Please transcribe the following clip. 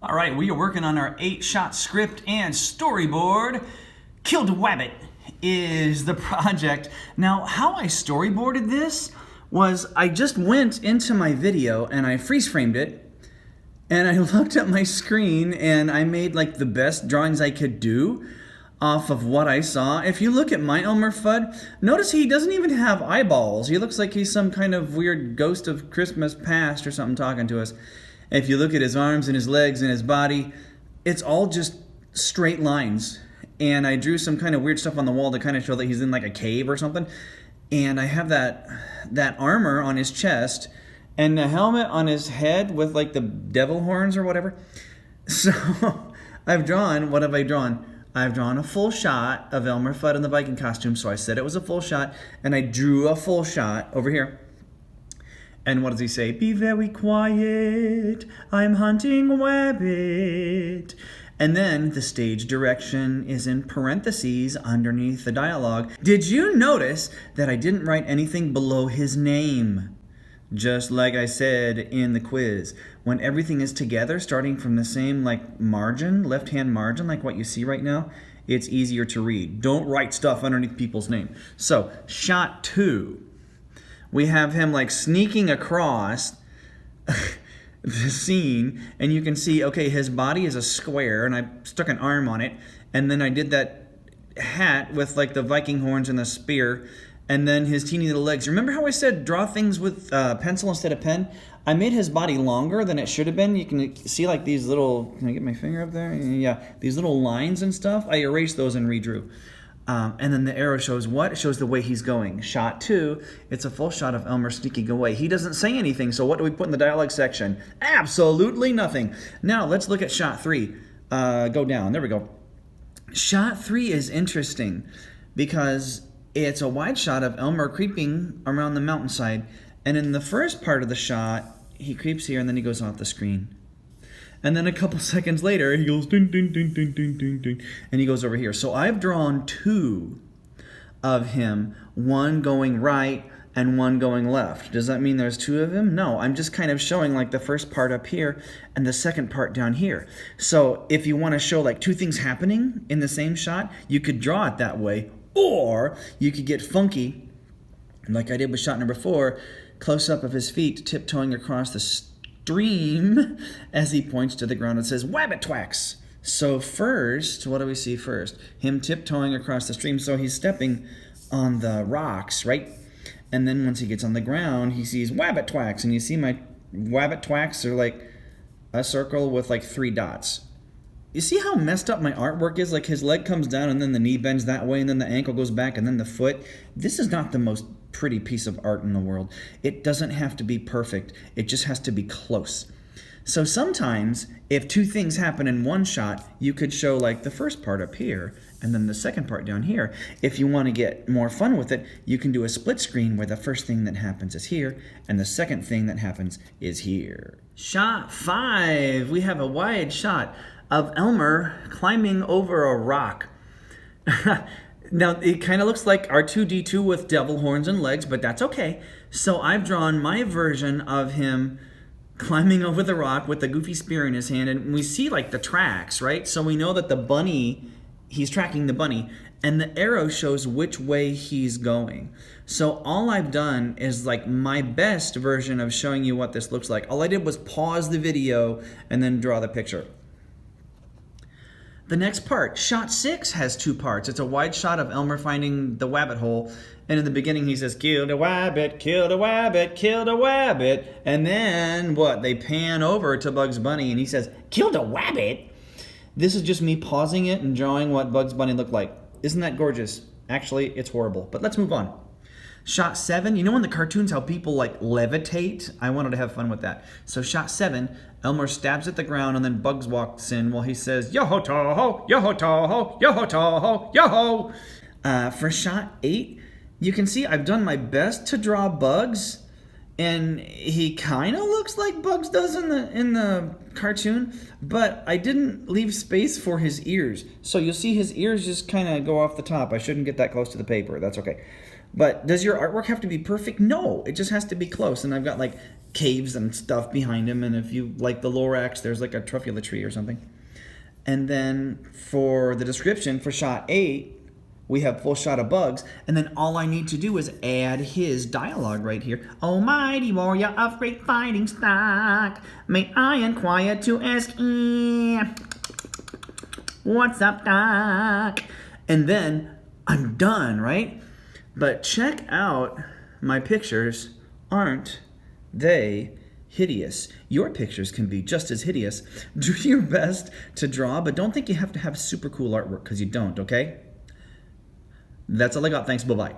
All right, we are working on our 8-shot script and storyboard. Killed a Wabbit is the project. Now, how I storyboarded this was I just went into my video and I freeze framed it and I looked at my screen and I made like the best drawings I could do off of what I saw. If you look at my Elmer Fudd, notice he doesn't even have eyeballs. He looks like he's some kind of weird ghost of Christmas past or something talking to us. If you look at his arms and his legs and his body, it's all just straight lines. And I drew some kind of weird stuff on the wall to kind of show that he's in like a cave or something. And I have that armor on his chest and the helmet on his head with like the devil horns or whatever. So I've drawn, what have I drawn? I've drawn a full shot of Elmer Fudd in the Viking costume. So I said it was a full shot and I drew a full shot over here. And what does he say? Be very quiet, I'm hunting a wabbit. And then the stage direction is in parentheses underneath the dialogue. Did you notice that I didn't write anything below his name? Just like I said in the quiz, when everything is together, starting from the same like margin, left-hand margin, like what you see right now, it's easier to read. Don't write stuff underneath people's name. So, shot 2. We have him like sneaking across the scene, and you can see, okay, his body is a square, and I stuck an arm on it, and then I did that hat with like the Viking horns and the spear, and then his teeny little legs. Remember how I said draw things with pencil instead of pen? I made his body longer than it should have been. You can see like these little, can I get my finger up there? Yeah, these little lines and stuff. I erased those and redrew. And then the arrow shows what? It shows the way he's going. Shot 2, it's a full shot of Elmer sneaking away. He doesn't say anything, so what do we put in the dialogue section? Absolutely nothing. Now, let's look at shot 3. Go down. There we go. Shot 3 is interesting because it's a wide shot of Elmer creeping around the mountainside. And in the first part of the shot, he creeps here and then he goes off the screen. And then a couple seconds later, he goes ding, ding, ding, ding, ding, ding, ding, and he goes over here. So I've drawn 2 of him, one going right and one going left. Does that mean there's 2 of him? No, I'm just kind of showing like the first part up here and the second part down here. So if you want to show like 2 things happening in the same shot, you could draw it that way, or you could get funky, like I did with shot number 4, close up of his feet tiptoeing across the stream as he points to the ground and says, Wabbit twacks. So first, what do we see first? Him tiptoeing across the stream, so he's stepping on the rocks, right? And then once he gets on the ground, he sees Wabbit twacks, and you see my Wabbit twacks are like a circle with like 3 dots. You see how messed up my artwork is? Like his leg comes down and then the knee bends that way and then the ankle goes back and then the foot. This is not the most pretty piece of art in the world. It doesn't have to be perfect. It just has to be close. So sometimes if 2 things happen in one shot, you could show like the first part up here and then the second part down here. If you want to get more fun with it, you can do a split screen where the first thing that happens is here and the second thing that happens is here. Shot 5, we have a wide shot of Elmer climbing over a rock. Now, it kind of looks like R2-D2 with devil horns and legs, but that's okay. So I've drawn my version of him climbing over the rock with the goofy spear in his hand, and we see like the tracks, right? So we know that the bunny, he's tracking the bunny, and the arrow shows which way he's going. So all I've done is like my best version of showing you what this looks like. All I did was pause the video and then draw the picture. The next part, shot 6, has 2 parts. It's a wide shot of Elmer finding the wabbit hole. And in the beginning he says, killed a wabbit, killed a wabbit, killed a wabbit. And then what? They pan over to Bugs Bunny and he says, killed a wabbit? This is just me pausing it and drawing what Bugs Bunny looked like. Isn't that gorgeous? Actually, it's horrible. But let's move on. Shot 7, you know in the cartoons how people like levitate? I wanted to have fun with that. So shot 7, Elmer stabs at the ground and then Bugs walks in while he says, yo-ho toho, yo-ho toho, yo-ho toho, yo-ho. For shot 8, you can see I've done my best to draw Bugs, and he kind of looks like Bugs does in the cartoon, but I didn't leave space for his ears. So you'll see his ears just kind of go off the top. I shouldn't get that close to the paper. That's okay. But does your artwork have to be perfect? No, it just has to be close. And I've got like caves and stuff behind him. And if you like the Lorax, there's like a truffula tree or something. And then for the description for shot 8, we have full shot of bugs. And then all I need to do is add his dialogue right here. Oh, mighty warrior of great fighting stock, may I inquire to ask, what's up, Doc? And then I'm done, right? But check out my pictures. Aren't they hideous? Your pictures can be just as hideous. Do your best to draw, but don't think you have to have super cool artwork, because you don't, okay? That's all I got. Thanks. Bye-bye.